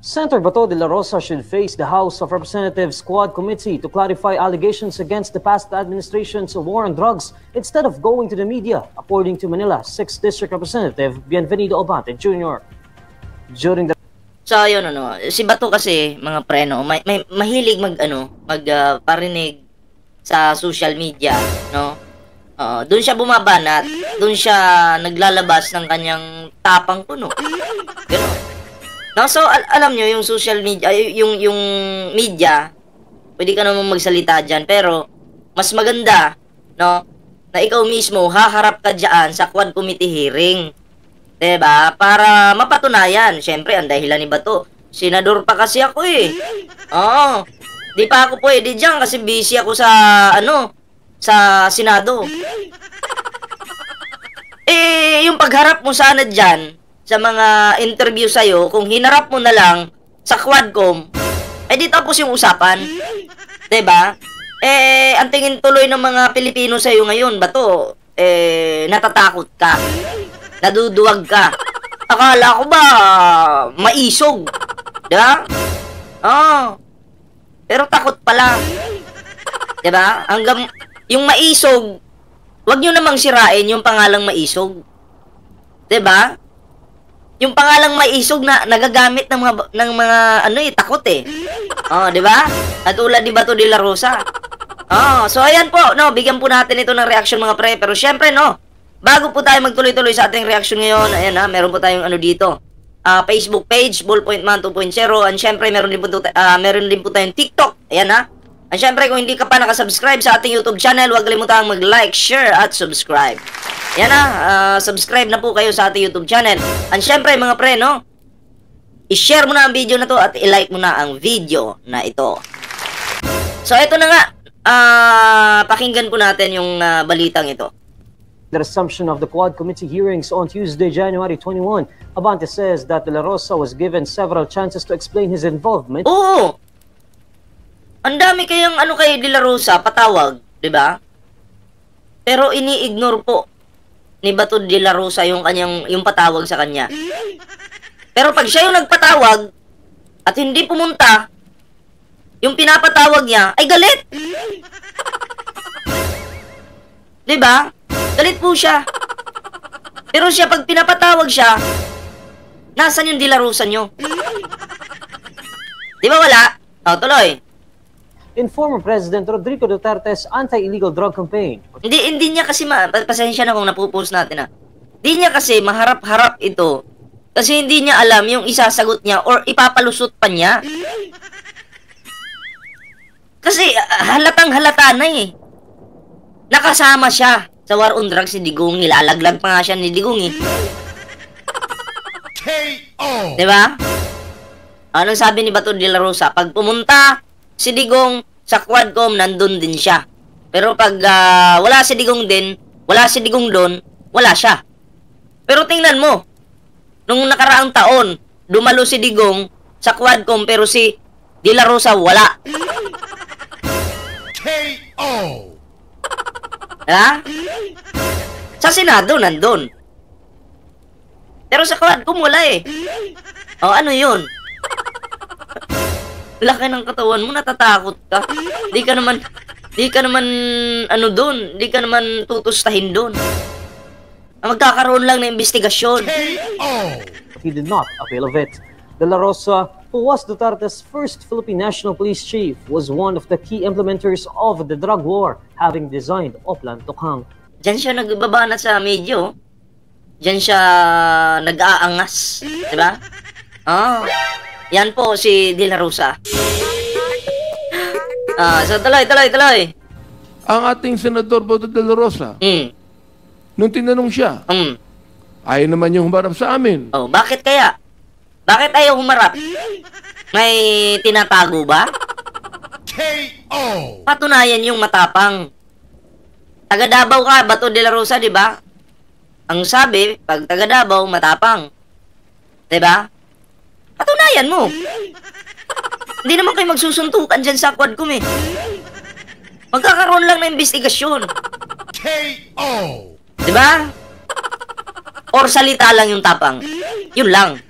Senator Bato de la Rosa should face the House of Representatives Quad Committee to clarify allegations against the past administration's war on drugs instead of going to the media, according to Manila 6th District Representative Bienvenido Obante Jr. During the So yun si Bato kasi mga preno, mahilig parinig sa social media, no? Doon siya bumabanat, doon siya naglalabas ng kanyang tapang puno. Gano'n. No, so alam nyo yung social media, yung media, pwede ka naman magsalita diyan, pero mas maganda, no, na ikaw mismo haharap ka diyan sa Quad Committee hearing. 'Di ba? Para mapatunayan. Syempre, ang dahilan ni Bato, senador pa kasi ako eh. Oo. Di pa ako pwede diyan kasi busy ako sa sa Senado. Yung pagharap mo sana diyan sa mga interview sa'yo, kung hinarap mo na lang sa Quadcom, di tapos yung usapan. 'Di ba? Ang tingin tuloy ng mga Pilipino sa'yo ngayon, Bato, natatakot ka. Naduduwag ka. Akala ko ba maisog? 'Di ba? Pero takot pala. 'Di ba? Hanggang yung maisog, wag niyo namang sirain yung pangalang maisog. 'Di ba? Yung pangalang maisog na nagagamit ng mga takot eh. 'Di ba? At tulad ni Bato de la Rosa. So ayan po, no, bigyan po natin ito ng reaction mga pre, pero syempre no, bago po tayo magtuloy-tuloy sa ating reaction ngayon, ayan meron po tayong dito. Facebook page, Ballpoint Man 2.0, and syempre meron din po tayong TikTok. Ayan And syempre kung hindi ka pa nakasubscribe sa ating YouTube channel, huwag kalimutang mag-like, share at subscribe. Yan subscribe na po kayo sa ating YouTube channel. And syempre mga pre, no, i-share mo na ang video na to at i-like mo na ang video na ito. So ito na nga, pakinggan po natin yung balitang ito. The resumption of the Quad Committee hearings on Tuesday, January 21, Abante says that De La Rosa was given several chances to explain his involvement. Oo! Ang dami kayang kay De La Rosa, patawag, di ba? Pero ini-ignore po ni Bato de la Rosa yung patawag sa kanya. Pero pag siya yung nagpatawag at hindi pumunta, yung pinapatawag niya ay galit. 'Di ba? Galit po siya. Pero siya pag pinapatawag siya, nasaan yung De La Rosa nyo? 'Di ba wala? Tuloy. In former President Rodrigo Duterte's anti-illegal drug campaign. Hindi niya kasi pasensya na kung napupost natin Hindi niya kasi maharap-harap ito. Kasi hindi niya alam yung isasagot niya or ipapalusot pa niya. Kasi halatang halata na eh. Nakasama siya sa war on drugs si Digong. Ilalaglag pa nga siya ni Digong eh. KO! Diba? Anong sabi ni Bato de la Rosa? Pag pumunta si Digong sa Quadcom, nandun din siya. Pero pag wala si Digong doon, wala siya. Pero tingnan mo, nung nakaraang taon, dumalo si Digong sa Quadcom, pero si De La Rosa wala. KO! Sa Senado, nandun. Pero sa Quadcom, wala eh. Ano yun? Laki ng katawan mo, natatakot ka. Di ka naman doon, di ka naman tutustahin doon. Magkakaroon lang ng investigasyon. He did not avail of it. De La Rosa, who was Duterte's first Philippine National Police Chief, was one of the key implementers of the drug war, having designed Oplan Tokhang. Diyan siya nagbabanat sa medyo. Diyan siya nag-aangas, di ba? Yan po si De La Rosa. So tuloy. Ang ating Senador Bato de la Rosa, nung tinanong siya, ayaw naman yung humarap sa amin. Bakit kaya? Bakit ayaw humarap? May tinatago ba? KO! Patunayan yung matapang. Taga Davao ka, Bato de la Rosa, di ba? Ang sabi, pag taga Davao, matapang. Di ba? Patunayan mo. Hindi naman kayo magsusuntukan dyan sa Quadcom eh. Magkakaroon lang ng investigasyon. KO! Diba? Or salita lang yung tapang. Yun lang.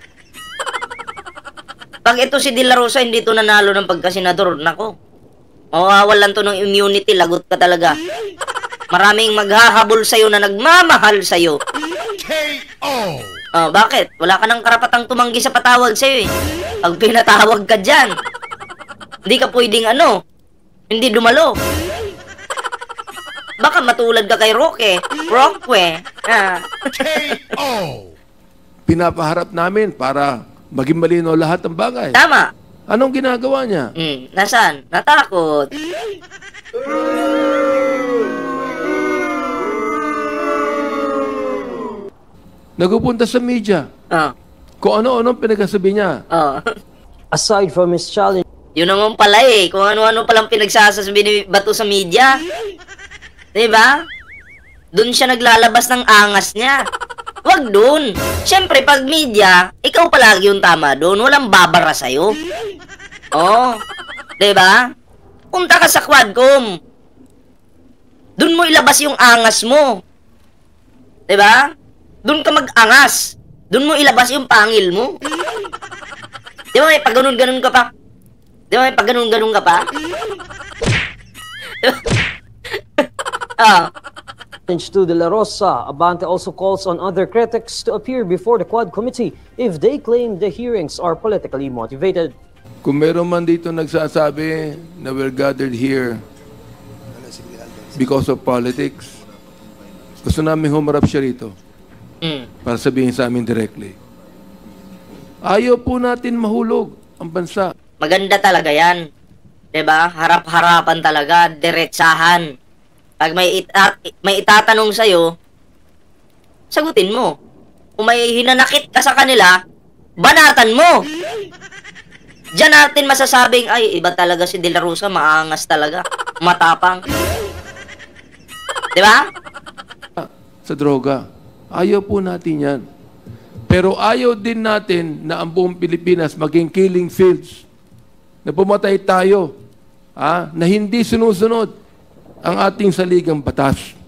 Pag ito si De La Rosa, hindi to nanalo ng pagkasenador, nako. Mawawalan to ng immunity, lagot ka talaga. Maraming maghahabol sa'yo na nagmamahal sa'yo. KO! Bakit? Wala ka ng karapatang tumanggi sa patawag sa'yo eh. Pag pinatawag ka dyan, hindi ka pwedeng hindi dumalo. Baka matulad ka kay Roque. KO! Pinapaharap namin para maging malinaw lahat ng bagay. Tama. Anong ginagawa niya? Nasaan? Natakot. Nagpupunta sa media. Kung ano-anong pinagsasabi niya. Aside from his challenge, Yun naman pala eh. Kung ano-ano palang pinagsasabi ni Bato sa media. Diba? Doon siya naglalabas ng angas niya. Wag doon. Siyempre, pag media, ikaw palagi yung tama doon. Walang babara sa'yo. Diba? Punta ka sa Quadcom. Doon mo ilabas yung angas mo. Diba? Doon ka mag-angas. Doon mo ilabas yung pangil mo. Di ba may pag ganun-ganun ka pa? Di ba may pag ganun-ganun ka pa? to De La Rosa, Abante also calls on other critics to appear before the Quad Committee if they claim the hearings are politically motivated. Kung meron man dito nagsasabi na we're gathered here because of politics, gusto namin humarap siya rito para sabihin sa amin directly. Ayaw po natin mahulog ang bansa. Maganda talaga yan. Diba? Harap-harapan talaga, diretsahan. Pag may itatanong sa'yo, sagutin mo. Kung may hinanakit ka sa kanila, banatan mo. Diyan natin masasabing, ay, iba talaga si De La Rosa, maangas talaga, matapang. Diba? Sa droga. Ayaw po natin yan. Pero ayaw din natin na ang buong Pilipinas maging killing fields. Na pumatay tayo. Na hindi sinusunod ang ating saligang batas.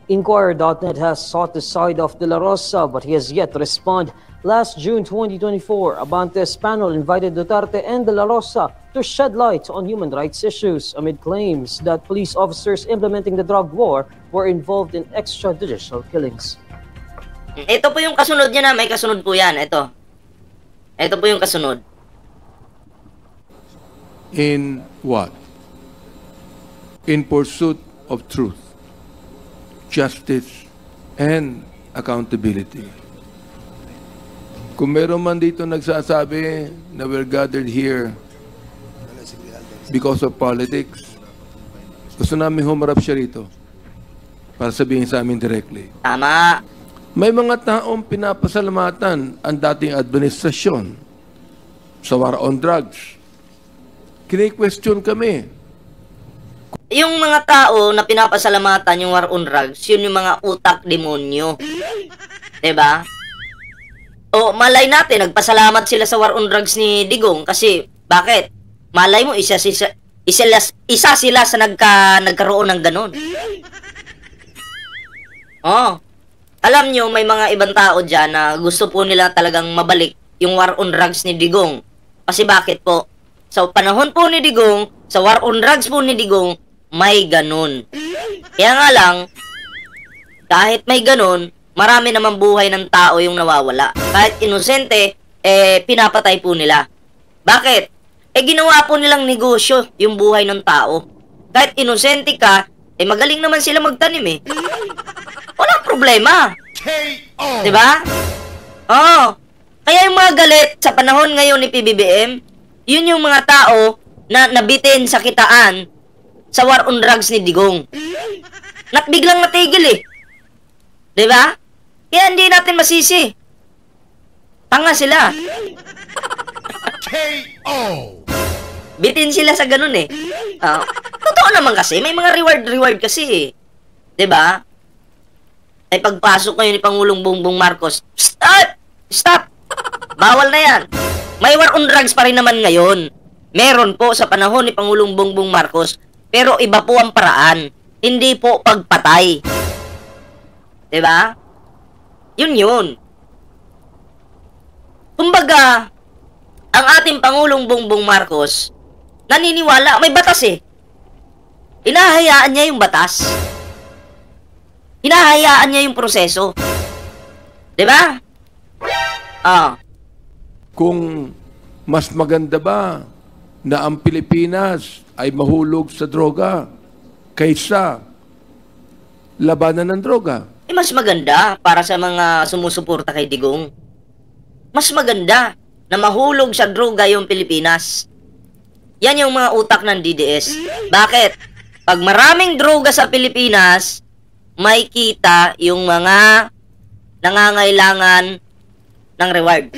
Inquirer.net has sought the side of De La Rosa but he has yet to respond. Last June 2024, Abante's panel invited Duterte and De La Rosa to shed light on human rights issues amid claims that police officers implementing the drug war were involved in extrajudicial killings. Ito po yung kasunod niya na, may kasunod po yan. Ito po yung kasunod. In what? In pursuit of truth, justice, and accountability. Kung meron man dito nagsasabi na we're gathered here because of politics, gusto namin humarap siya rito para sabihin sa amin directly. Tama. May mga taong pinapasalamatan ang dating administrasyon sa war on drugs. Kini-question kami. Yung mga tao na pinapasalamatan yung war on drugs, yun yung mga utak demonyo. Diba? O malay natin, nagpasalamat sila sa war on drugs ni Digong kasi, bakit? Malay mo, isa sila sa nagkaroon ng ganun. Alam nyo, may mga ibang tao dyan na gusto po nila talagang mabalik yung war on drugs ni Digong. Kasi bakit po? Sa panahon po ni Digong, sa war on drugs po ni Digong, may ganun. Kaya nga lang, kahit may ganun, marami naman buhay ng tao yung nawawala. Kahit inosente, pinapatay po nila. Bakit? Ginawa po nilang negosyo yung buhay ng tao. Kahit inosente ka, magaling naman sila magtanim Walang problema. KO! Diba? Kaya yung mga galit sa panahon ngayon ni PBBM, yun yung mga tao na nabitin sa kitaan sa war on drugs ni Digong. Biglang natigil Diba? Kaya hindi natin masisi. Tanga sila. KO! Bitin sila sa ganun Totoo naman kasi, may mga reward kasi Diba? Ay pagpasok ngayon ni Pangulong Bongbong Marcos, Stop! Bawal na yan. May war on drugs pa rin naman ngayon. Meron po sa panahon ni Pangulong Bongbong Marcos, pero iba po ang paraan. Hindi po pagpatay. Diba? Yun. Kumbaga, ang ating Pangulong Bongbong Marcos, naniniwala, may batas eh. Hinahayaan niya yung batas. Hinahayaan niya yung proseso. Diba? Kung mas maganda ba na ang Pilipinas ay mahulog sa droga kaysa labanan ng droga? Mas maganda para sa mga sumusuporta kay Digong. Mas maganda na mahulog sa droga yung Pilipinas. Yan yung mga utak ng DDS. Bakit? Pag maraming droga sa Pilipinas, may kita yung mga nangangailangan ng reward.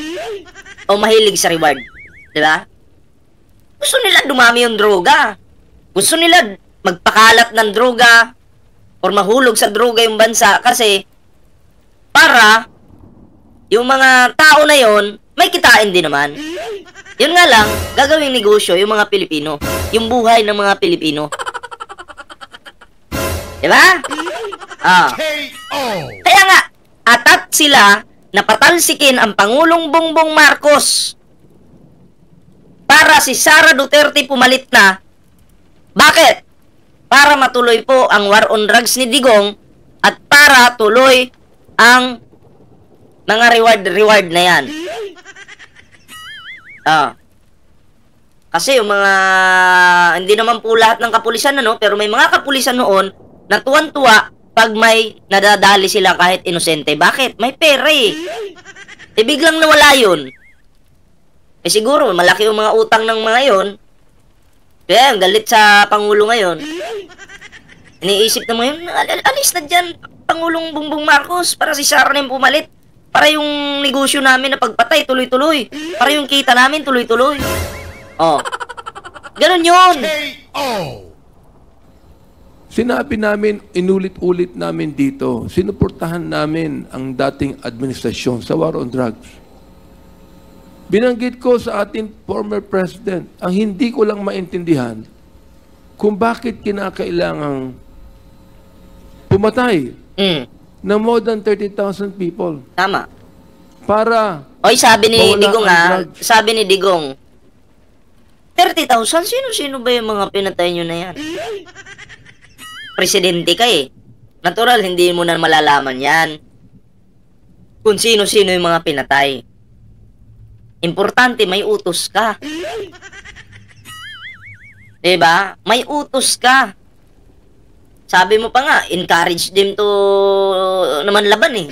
O mahilig sa reward. Diba? Gusto nila dumami yung droga. Gusto nila magpakalat ng droga or mahulog sa droga yung bansa kasi para yung mga tao na yon may kitain din naman. Yun nga lang, gagawing negosyo yung mga Pilipino. Yung buhay ng mga Pilipino. Diba? KO. Kaya nga, atat sila na patalsikin ang Pangulong Bongbong Marcos para si Sara Duterte pumalit na. Bakit? Para matuloy po ang war on drugs ni Digong at para tuloy ang mga reward na yan. Kasi yung mga hindi naman po lahat ng kapulisan pero may mga kapulisan noon na tuwan-tuwa pag may nadadali sila kahit inosente. Bakit? May pera eh. Biglang nawala yun. Siguro malaki yung mga utang ng mga yon. Kaya ang galit sa Pangulo ngayon. Iniisip na mo yun, alis na dyan, Pangulong Bongbong Marcos, para si Sara na yung pumalit. Para yung negosyo namin na pagpatay, tuloy-tuloy. Para yung kita namin, tuloy-tuloy. Ganon yun. KO. Sinabi namin, inulit-ulit namin dito, sinuportahan namin ang dating administrasyon sa war on drugs. Binanggit ko sa ating former president, ang hindi ko lang maintindihan kung bakit kinakailangang pumatay ng more than 30,000 people. Tama. Para Oy, sabi ni mawala Digong ang drugs. sabi ni Digong, 30,000? Sino ba yung mga pinatay nyo na yan? Presidente ka eh. Natural, hindi mo na malalaman yan. Kung sino-sino yung mga pinatay. Importante, may utos ka. Diba? May utos ka. Sabi mo pa nga, encourage them to naman laban eh.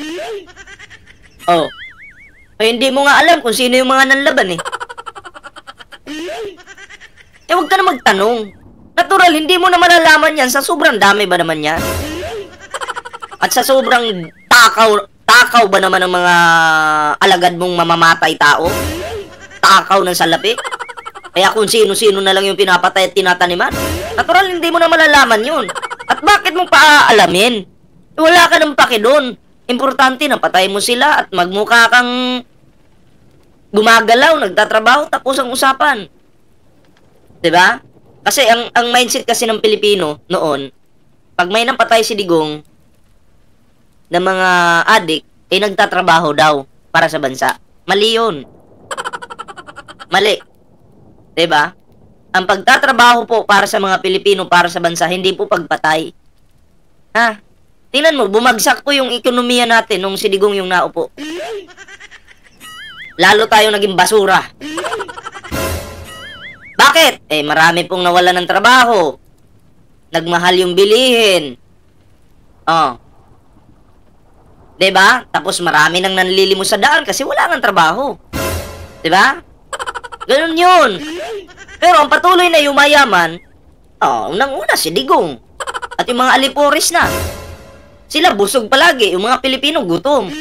Hindi mo nga alam kung sino yung mga nanlaban eh. Huwag ka na magtanong. Natural, hindi mo na malalaman yan sa sobrang dami ba naman yan? At sa sobrang takaw ba naman ng mga alagad mong mamamatay tao? Takaw ng salapi? Kaya kung sino-sino na lang yung pinapatay at tinataniman? Natural, hindi mo na malalaman yun. At bakit mo paaalamin? Wala ka ng paki doon. Importante na patay mo sila at magmukha kang gumagalaw, nagtatrabaho, tapos ang usapan. Diba? Kasi ang mindset kasi ng Pilipino noon, pag may napatay si Digong ng mga adik, nagtatrabaho daw para sa bansa. Mali yun. Mali. Diba? Ang pagtatrabaho po para sa mga Pilipino, para sa bansa, hindi po pagpatay. Tingnan mo, bumagsak po yung ekonomiya natin nung si Digong yung naupo. Lalo tayo naging basura. Bakit? Marami pong nawala ng trabaho. Nagmahal yung bilihin. Diba? Tapos marami nang nanlilimos sa daan kasi wala nang trabaho. Diba? Ganun yun. Pero ang patuloy na yumayaman, unang-una si Digong. At yung mga aliporis na. Sila busog palagi. Yung mga Pilipino gutom.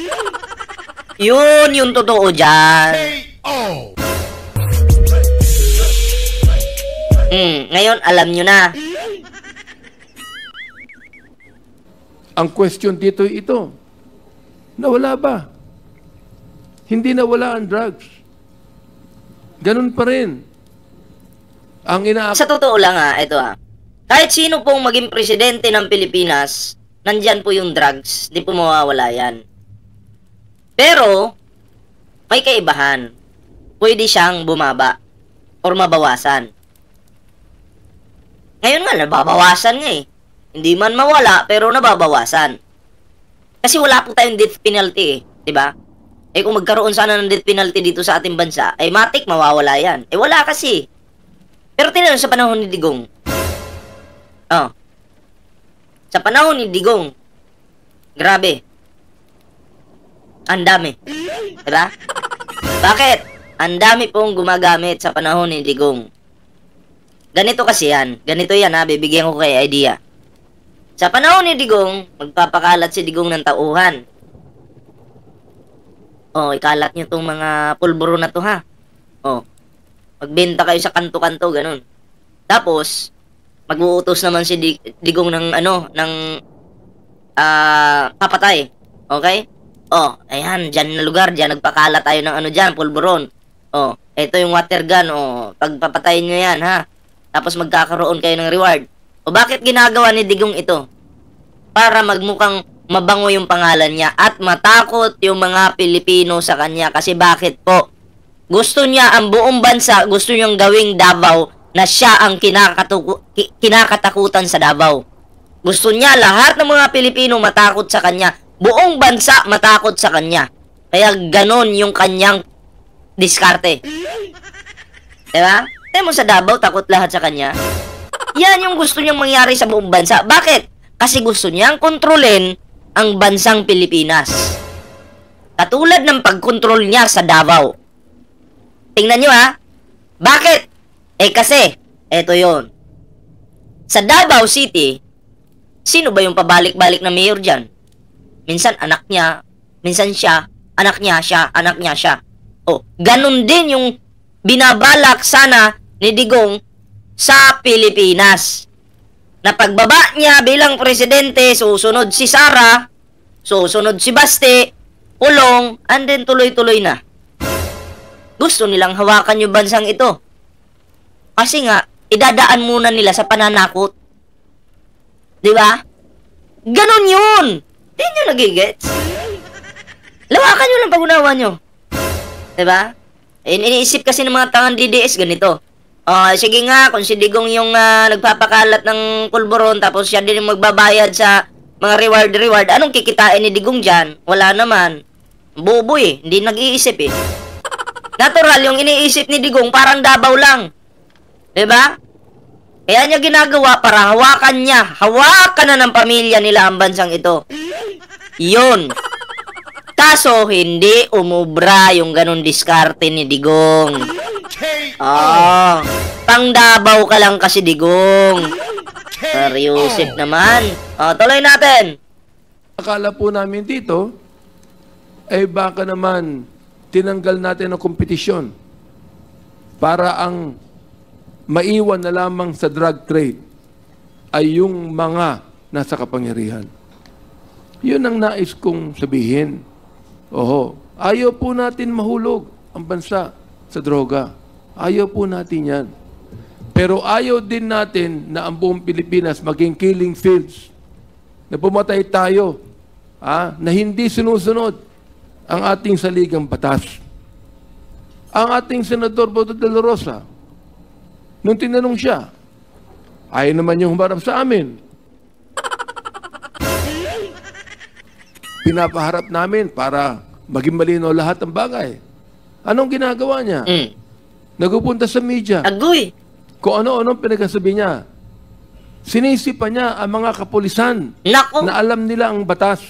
Yun yung totoo dyan. KO. Ngayon, alam nyo na. ang question dito ito, nawala ba? Hindi nawala ang drugs. Ganun pa rin. Ang Sa totoo lang ito kahit sino pong maging presidente ng Pilipinas, nandyan po yung drugs. Di po mawawala yan. Pero, may kaibahan. pwede siyang bumaba or mabawasan. Ngayon nga, nababawasan nga eh. Hindi man mawala, pero nababawasan. Kasi wala po tayong death penalty eh. Diba? Eh kung magkaroon sana ng death penalty dito sa ating bansa, eh matik mawawala yan. Eh wala kasi. Pero tinanong sa panahon ni Digong. Oh. Sa panahon ni Digong, grabe. Ang dami. Diba? Bakit? Ang dami pong gumagamit sa panahon ni Digong. Ganito kasi yan. Ganito yan ha. Bibigyan ko kayo idea. Sa panahon ni Digong, magpapakalat si Digong ng tauhan. Oh, ikalat nyo tong mga pulburo na to ha. Oh. Magbenta kayo sa kanto-kanto, ganun. Tapos, mag-uutos naman si Digong ng papatay. Okay? Oh, ayan, dyan na lugar, dyan nagpakalat tayo ng dyan, pulburon. Oh, ito yung water gun, oh, pagpapatayin nyo yan, ha? Tapos magkakaroon kayo ng reward. O bakit ginagawa ni Digong ito? Para magmukhang mabango yung pangalan niya at matakot yung mga Pilipino sa kanya. Kasi bakit po? Gusto niya ang buong bansa, gusto niyang gawing Davao na siya ang kinakatakutan sa Davao. Gusto niya lahat ng mga Pilipino matakot sa kanya. Buong bansa matakot sa kanya. Kaya ganon yung kanyang diskarte. Diba? Tayo mo sa Davao, takot lahat sa kanya. Yan yung gusto niyang mangyari sa buong bansa. Bakit? Kasi gusto niyang kontrolin ang bansang Pilipinas. Katulad ng pagkontrol niya sa Davao. Tingnan nyo ha. Bakit? Eh kasi, eto yon. Sa Davao City, sino ba yung pabalik-balik na mayor dyan? Minsan anak niya, minsan siya, anak niya, siya, anak niya, siya. O, ganun din yung binabalak sana ni Digong sa Pilipinas. Na pagbaba niya bilang presidente, susunod si Sara, susunod si Baste, ulong, and then tuloy-tuloy na. Gusto nilang hawakan yung bansang ito. Kasi nga, idadaan muna nila sa pananakot. Di ba? Ganon yun! Hindi nyo nagigets? Lawakan nyo lang pag-unawa nyo. Di ba? Iniisip kasi ng mga tangang DDS ganito. Sige nga, kung si Digong yung nagpapakalat ng pulburon, tapos siya din yung magbabayad sa mga reward, anong kikitain ni Digong dyan? Wala naman. Bobo eh, hindi nag-iisip eh. Natural, yung iniisip ni Digong parang Davao lang. Diba? Kaya niya ginagawa para hawakan niya. Hawakan na ng pamilya nila ang bansang ito. Yun. Kaso, hindi umubra yung ganun diskarte ni Digong. Pang Davao ka lang kasi, Digong. Seriusip naman. Tuloy natin. Akala po namin dito, ay baka naman tinanggal natin ang kompetisyon para ang maiwan na lamang sa drug trade ay yung mga nasa kapangyarihan. Yun ang nais kong sabihin. Ayaw po natin mahulog ang bansa sa droga. Ayaw po natin yan. Pero ayaw din natin na ang buong Pilipinas maging killing fields. Na pumatay tayo, na hindi sinusunod ang ating saligang batas. Ang ating Senador Boto de la Rosa, nung tinanong siya, ayaw naman yung humarap sa amin. Pinapaharap namin para maging malinaw lahat ng bagay. Anong ginagawa niya? Nagpupunta sa media. Agoy! Kung ano-anong pinagsasabi niya. Sinisipa niya ang mga kapulisan Nako! na alam nila ang batas.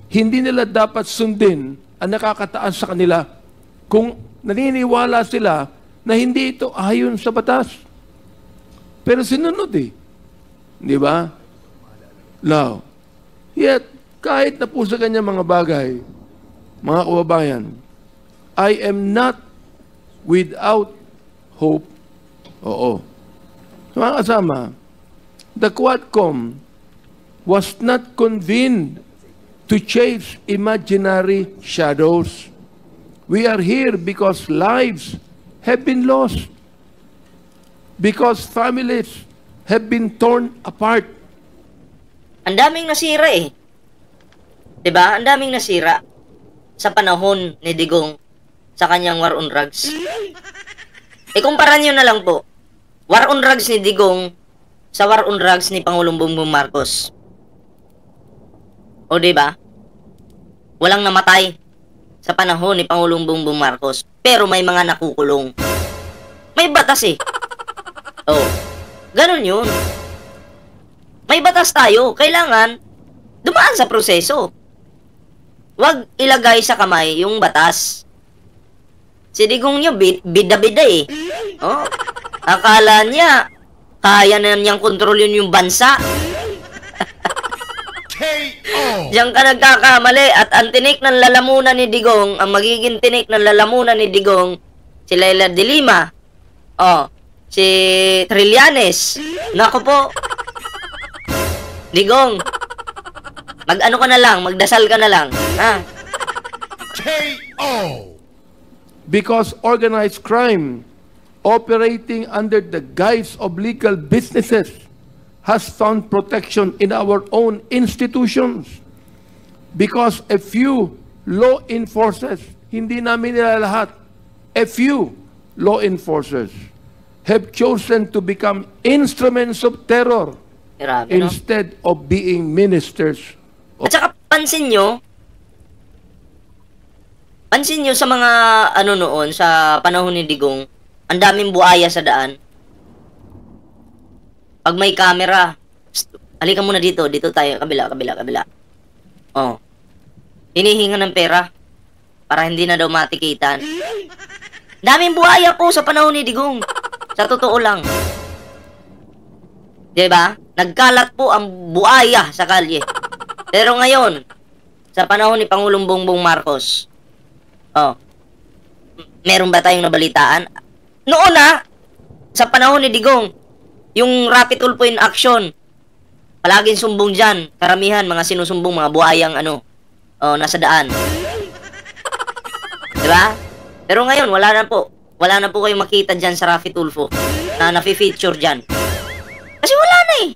Hindi nila dapat sundin ang nakakataas sa kanila kung naniniwala sila na hindi ito ayon sa batas. Pero sinunod eh. Di ba? Now, yet, kahit na po sa kanya mga bagay, mga kababayan, I am not without hope. Mga kasama, the Quadcom was not convened to chase imaginary shadows. We are here because lives have been lost. Because families have been torn apart. Ang daming nasira eh. 'Di ba? Ang daming nasira sa panahon ni Digong. sa kanyang war on drugs. Kumpara nyo na lang po. War on drugs ni Digong sa war on drugs ni Pangulong Bongbong Marcos. O diba? Walang namatay sa panahon ni Pangulong Bongbong Marcos. Pero may mga nakukulong. May batas eh. Oh, ganun yun. May batas tayo. Kailangan dumaan sa proseso. Huwag ilagay sa kamay yung batas. Si Digong nyo, bida-bida eh. Oh, akala niya, kaya na niyang kontrolin yung bansa. Diyan ka nagkakamali. At ang tinik ng lalamunan ni Digong, ang magiging tinik ng lalamunan ni Digong, si Leila de Lima, oh, si Trillanes. Naku po, Digong, mag-ano ka na lang, magdasal ka na lang, ha? Because organized crime operating under the guise of legal businesses has found protection in our own institutions. Because a few law enforcers, hindi namin nila lahat, a few law enforcers have chosen to become instruments of terror. Grabe, no? Instead of being ministers. At saka pansin nyo sa mga ano noon, sa panahon ni Digong, ang daming buaya sa daan. Pag may camera, halika muna dito tayo, kabila. Oh. Hinihinga ng pera para hindi na daw matikitan. Daming buhaya po sa panahon ni Digong. Sa totoo lang. Diba? Nagkalat po ang buhaya sa kalye. Pero ngayon, sa panahon ni Pangulong Bongbong Marcos, oh, meron ba tayong nabalitaan? Noon na, sa panahon ni Digong, yung rapid tulpo in action, palaging sumbong dyan. Karamihan, mga sinusumbong, mga buhayang nasa daan. Diba? Pero ngayon, wala na po. Wala na po kayong makita dyan sa Rafi Tulfo na nafi-feature dyan. Kasi wala na eh.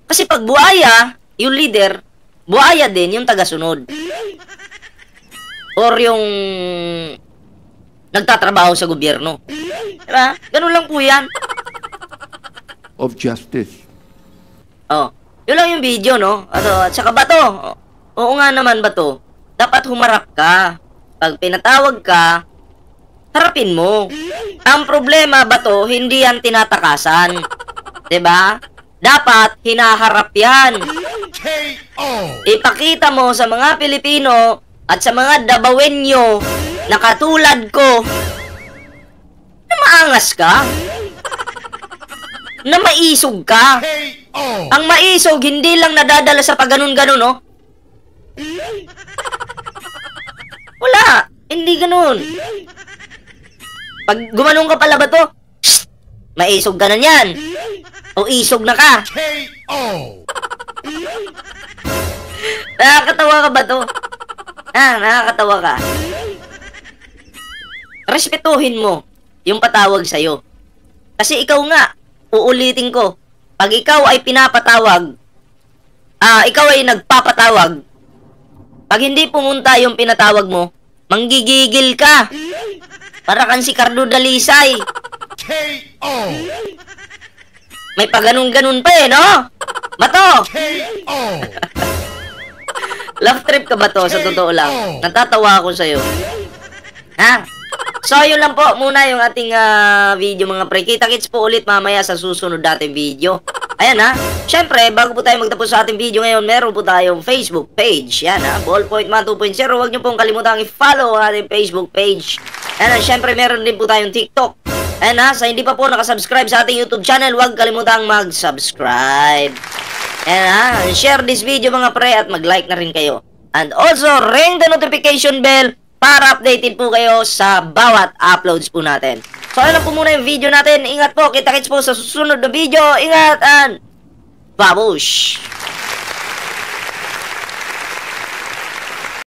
Kasi pag buhaya, yung leader, buhaya din yung tagasunod. Or yung nagtatrabaho sa gobyerno. Diba? Ganun lang po yan. Of justice. Oh, yun lang yung video, no? At saka ba to? Oo nga naman ba to? Dapat humarap ka. Pag pinatawag ka, harapin mo. Ang problema ba to, hindi yan tinatakasan. 'Di ba? Dapat hinaharap yan. Ipakita mo sa mga Pilipino at sa mga Dabawenyo na katulad ko na maangas ka. Na maisog ka. Ang maisog, hindi lang nadadala sa pagganun-ganun, no? Wala. Hindi ganun. Pag gumanong ka pala ba to, maisog ka na yan. O isog na ka. Nakakatawa ka ba to? Nakakatawa ka. Respetuhin mo yung patawag sa'yo. Kasi ikaw nga, uulitin ko, pag ikaw ay pinapatawag, ikaw ay nagpapatawag, pag hindi pumunta yung pinatawag mo, manggigigil ka. Para kang si Cardo Dalisay. May paganon-ganon pa eh, no? Bato! Love trip ka ba to, sa totoo lang? Natatawa ako sa'yo. Ha? So, yun lang po muna yung ating video, mga pre. Kita-kits po ulit mamaya sa susunod nating video. Ayan ha. Siyempre, bago po tayo magtapos sa ating video ngayon, meron po tayong Facebook page. Yan ha. Ballpoint Man 2.0. Huwag niyo pong kalimutang i-follow ang ating Facebook page. Ayan ha. Siyempre, meron din po tayong TikTok. Ayan ha. Sa hindi pa po nakasubscribe sa ating YouTube channel, huwag kalimutang mag-subscribe. Ayan ha. Share this video mga pre at mag-like na rin kayo. And also, ring the notification bell para updated po kayo sa bawat uploads po natin. So, ayun lang po muna yung video natin. Ingat po. Kita-kits po sa susunod na video. Ingat and babush!